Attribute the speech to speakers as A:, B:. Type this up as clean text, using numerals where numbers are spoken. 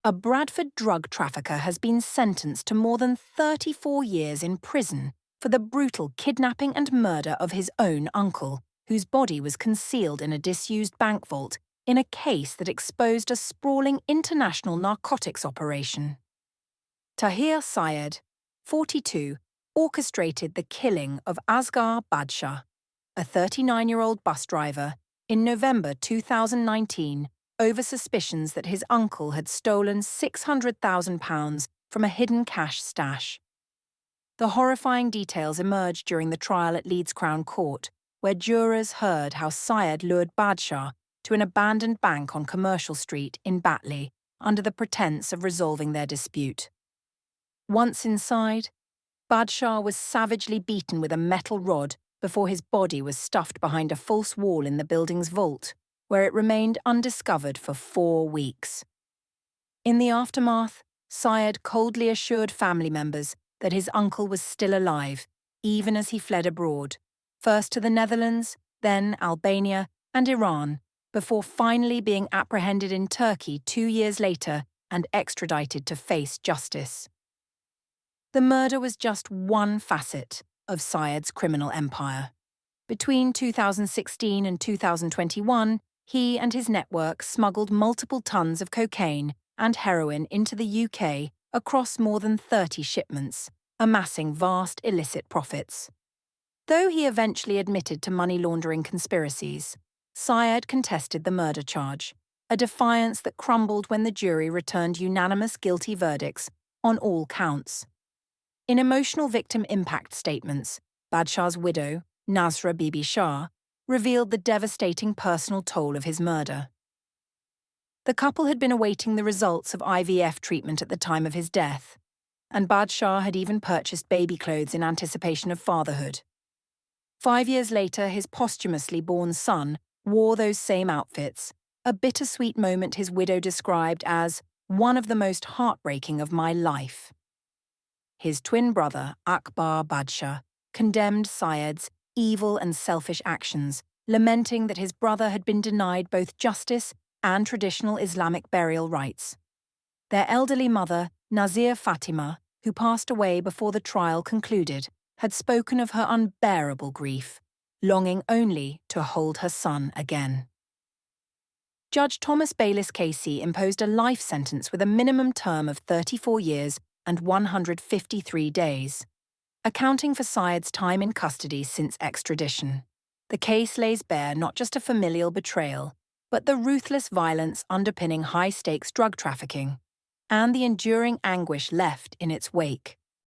A: A Bradford drug trafficker has been sentenced to more than 34 years in prison for the brutal kidnapping and murder of his own uncle, whose body was concealed in a disused bank vault in a case that exposed a sprawling international narcotics operation. Tahir Syed, 42, orchestrated the killing of Asghar Badshah, a 39-year-old bus driver, in November 2019 over suspicions that his uncle had stolen £600,000 from a hidden cash stash. The horrifying details emerged during the trial at Leeds Crown Court, where jurors heard how Syed lured Badshah to an abandoned bank on Commercial Street in Batley under the pretense of resolving their dispute. Once inside, Badshah was savagely beaten with a metal rod before his body was stuffed behind a false wall in the building's vault, where it remained undiscovered for 4 weeks. In the aftermath, Syed coldly assured family members that his uncle was still alive, even as he fled abroad, first to the Netherlands, then Albania and Iran, before finally being apprehended in Turkey 2 years later and extradited to face justice. The murder was just one facet of Syed's criminal empire. Between 2016 and 2021, he and his network smuggled multiple tons of cocaine and heroin into the UK across more than 30 shipments, amassing vast illicit profits. Though he eventually admitted to money laundering conspiracies, Syed contested the murder charge, a defiance that crumbled when the jury returned unanimous guilty verdicts on all counts. In emotional victim impact statements, Badshah's widow, Nasra Bibi Shah, revealed the devastating personal toll of his murder. The couple had been awaiting the results of IVF treatment at the time of his death, and Badshah had even purchased baby clothes in anticipation of fatherhood. 5 years later, his posthumously born son wore those same outfits, a bittersweet moment his widow described as one of the most heartbreaking of my life. His twin brother, Akbar Badshah, condemned Syed's evil and selfish actions, lamenting that his brother had been denied both justice and traditional Islamic burial rites. Their elderly mother, Nazir Fatima, who passed away before the trial concluded, had spoken of her unbearable grief, longing only to hold her son again. Judge Thomas Bayliss Casey imposed a life sentence with a minimum term of 34 years and 153 days, accounting for Syed's time in custody since extradition. The case lays bare not just a familial betrayal, but the ruthless violence underpinning high-stakes drug trafficking, and the enduring anguish left in its wake.